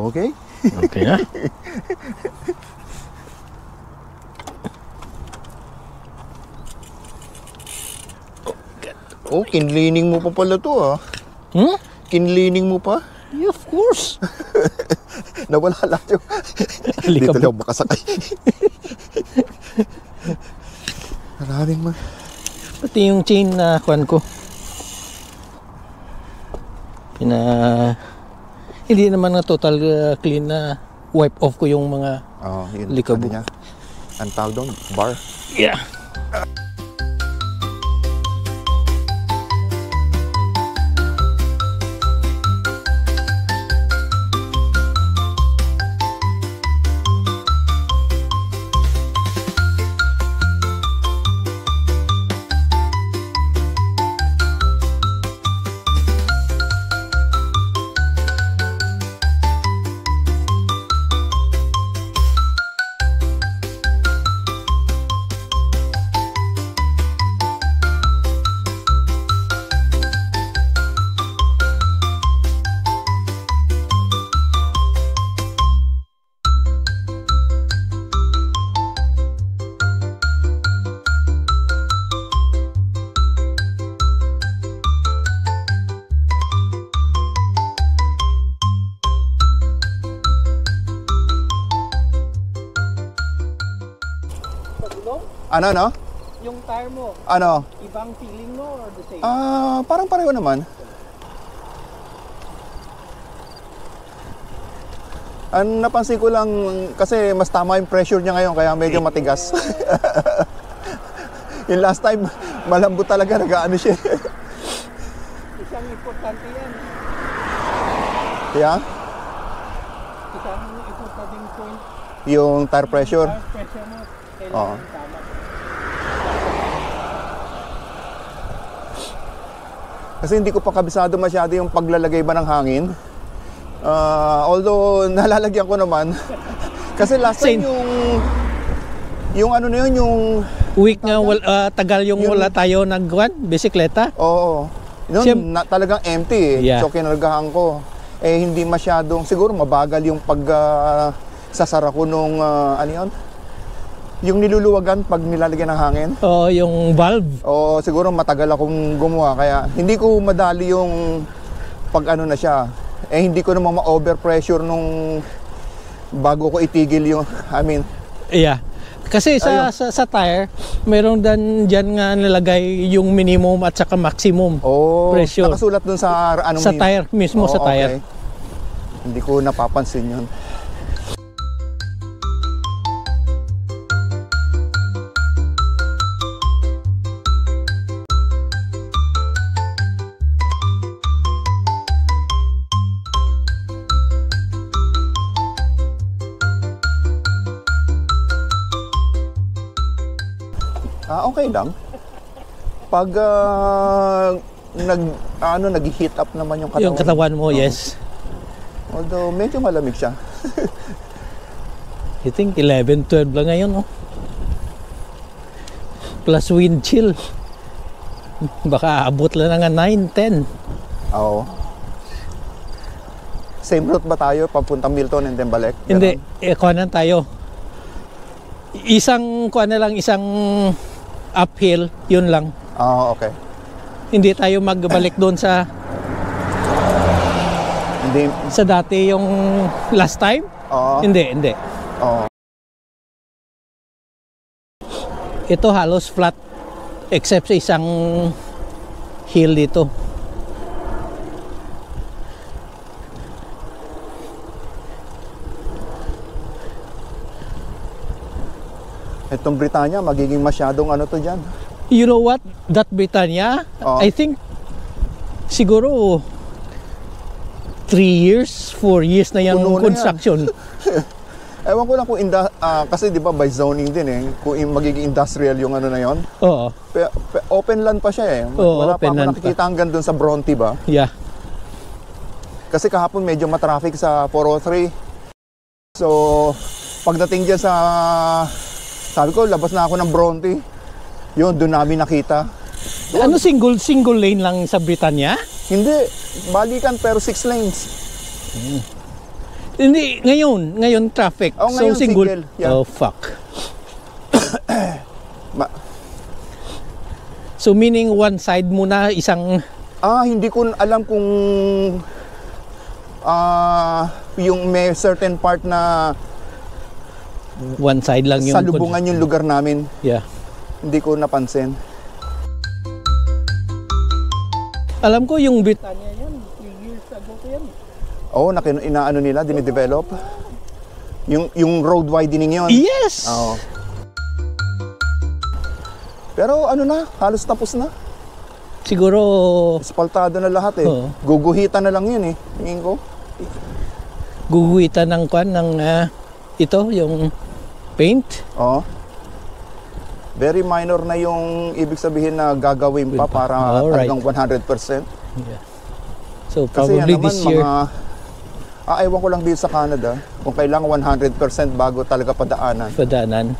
Okay? Okay na. Oh, kinlining mo pa pala to ah. Hmm? Kinlining mo pa? Yeah, of course. Nawala lahat yung... Dito lang makasakay. Maraming man. Pati yung chain na kuwan ko. Hindi naman na total clean na wipe off ko yung mga likabo. Ang tawag doon? Bar? Yeah. Ano? Yung tire mo, Ano? ibang feeling mo or the same? Parang pareho naman. Ang napansin ko lang, kasi mas tama yung pressure niya ngayon, kaya medyo matigas. Yung last time, malambot talaga, nag-ano siya. Isang importante yan. Yeah? Isang importante point. Yung tire pressure. Tire pressure mo, Oo. kailangan tama. Kasi hindi ko pa kabisado masyado yung paglalagay ba ng hangin. Although nalalagyan ko naman. Kasi last time yung ano na yun, yung week nga tagal yung wala tayo nagwan, bisikleta. Oo. Yun, talagang empty eh. Yeah. So kinargahan ko. Hindi masyadong, siguro mabagal yung sasara ko nung ano yun? Yung niluluwagan pag nilalagyan ng hangin. Oo, yung valve. Oo, siguro matagal akong gumawa. Kaya hindi ko madali yung pag ano na siya. Hindi ko naman ma-overpressure nung bago ko itigil yung, Yeah. Kasi sa tire, mayroon dyan nga nilagay yung minimum at saka maximum pressure. Nakasulat dun sa sa tire mismo, sa tire. Okay. Hindi ko napapansin yun. Okay lang. Pag nag-heat up naman yung katawan. Yung katawan mo, yes. Although medyo malamig siya. I think 11, 12 lang ngayon, no? Plus wind chill. Baka abot lang nga 9, 10. Oo. Same route ba tayo papuntang Milton and then balik? Hindi, kuhanan tayo. Isang uphill, yun lang. Okay. Hindi tayo magbalik doon sa dati yung last time? Hindi. Ito halos flat except sa isang hill dito. Itong Britannia, magiging masyadong ano to dyan. You know what? That Britannia, I think siguro 3 years, 4 years na yung construction. Ewan ko lang kung kasi di ba by zoning din eh, kung magiging industrial yung ano na yon. Oo. Open land pa siya eh. Wala pa ako nakikita hanggang dun sa Bronte ba? Yeah. Kasi kahapon medyo matraffic sa 403. So, pagdating dyan sabi ko, labas na ako ng Bronte. Yun, doon namin nakita. Ano, single lane lang sa Britannia? Hindi, balikan pero 6 lanes. Hindi, ngayon traffic. Oh, ngayon single. Yeah. Oh, fuck. Ma- So meaning one side muna, isang... Hindi ko alam kung yung may certain part na One side lang yung... salubungan yung lugar namin. Yeah. Hindi ko napansin. Alam ko yung Britannia yan, 3 years ago ko yan. Oo, inaano nila, dinidevelop. Yung road widening yun. Yes! Oo. Pero ano na, halos tapos na. Siguro... Espaltado na lahat eh. Oo. Guguhitan na lang yun eh. Tingin ko. Guguhitan ng kwan, ng ito, yung paint. Oo. Very minor na yung ibig sabihin na gagawin pa para hanggang 100%. Yeah. So Kasi yan probably naman this year... ewan ko lang dito sa Canada kung kailangan 100% bago talaga padaanan. Padaanan.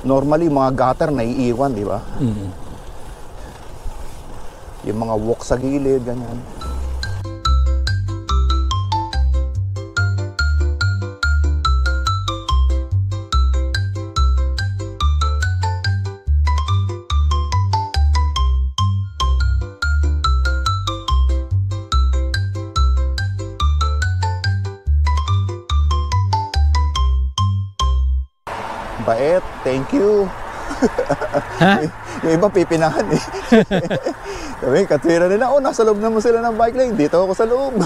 Normally, mga gutter naiiwan, di ba? Mm. Yung mga walk sa gilid, ganyan. Bait, thank you. Ha? Yung iba pipinahan eh. Sabi, katwira nila, nasa loob naman sila ng bike lane. Dito ako sa loob.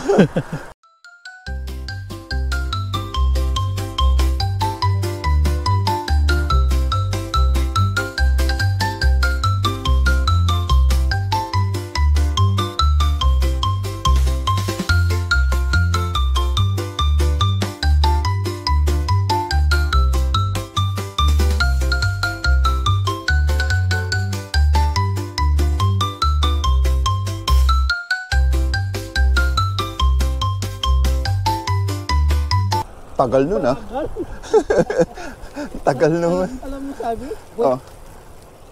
Tagal nun ah. Tagal nun. Alam mo sabi? Oh.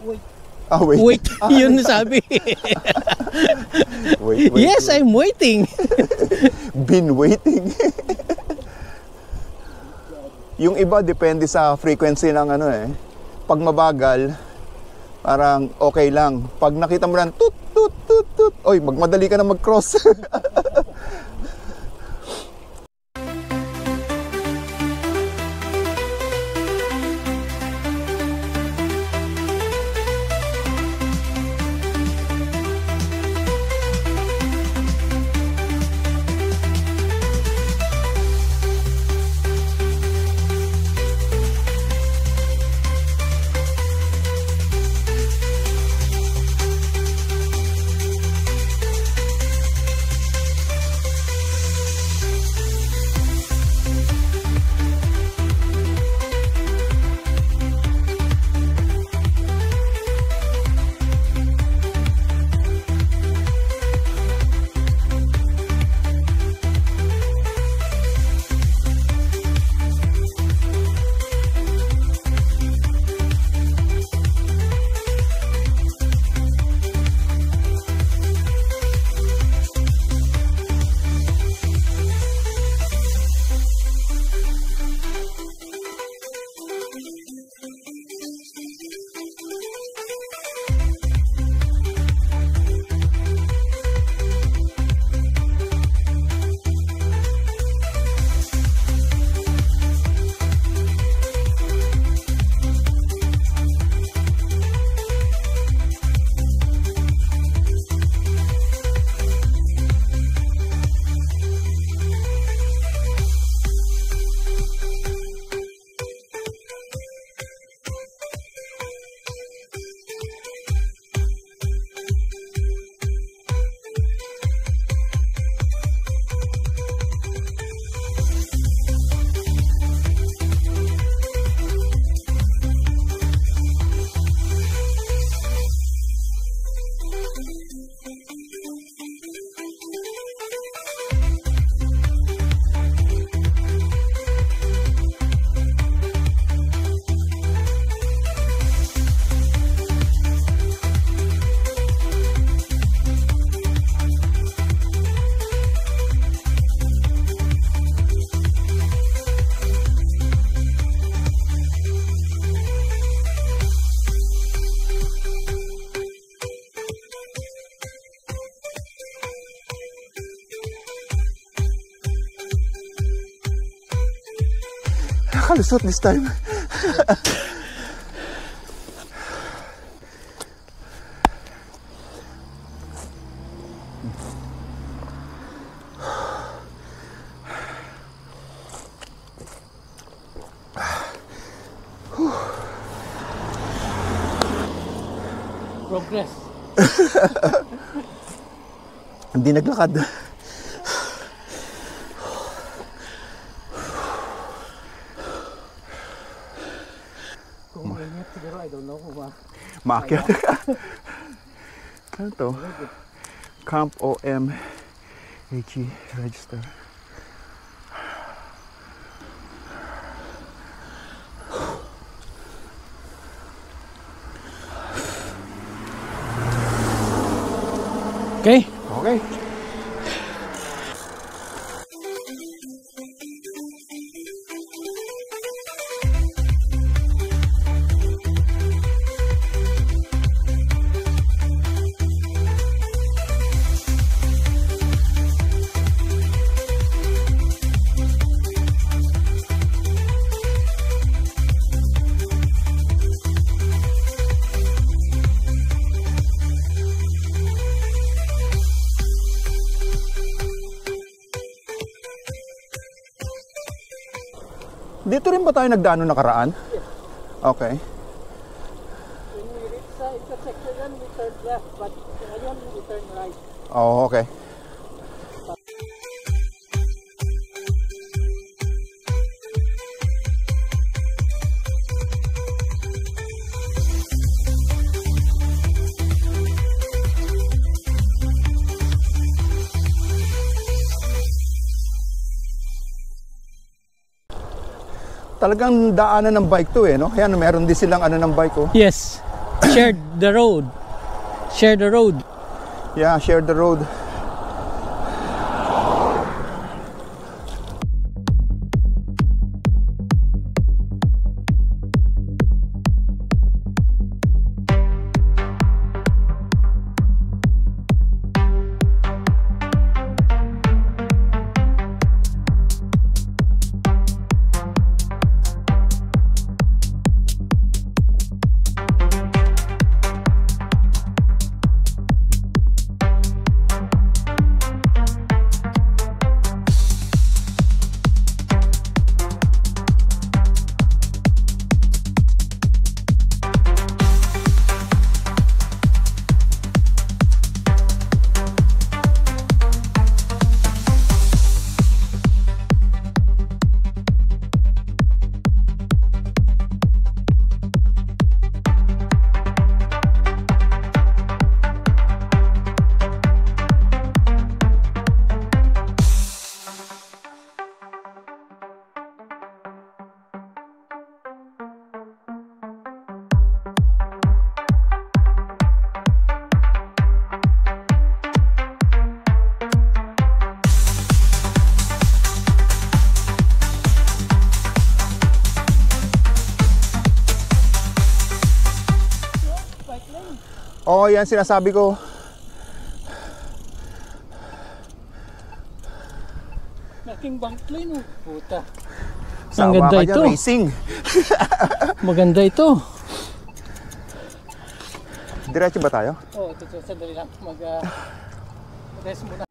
Wait. Wait. Wait, yun sabi. Wait. Yes, I'm waiting. Been waiting. Yung iba depende sa frequency ng ano eh. Pag mabagal, parang okay lang. Pag nakita mo lang tut tut tut tut, oy, magmadali ka na mag-cross. Nakakalusot this time. Progress. Hindi naglakad. Kung mainit siguro, I don't know kung Maakyat. Kano to? Camp OM HE register. Okay. Okay. Dito rin ba tayo nagdaan nung nakaraan? Yes. Okay. When we reach the intersection, we turn left, but ngayon we turn right. Oh, okay. Talagang daanan ng bike to eh, no? Kaya meron din silang ano ng bike, oh. Yes. Share the road. Share the road. Yeah, share the road. Oh, yan sinasabi ko. Laking bank lane, oh. Puta. Sama Ang ganda ka dyan, ito. racing. Maganda ito. Diretso ba tayo? Oh, ito sandali lang. Mag-rest muna.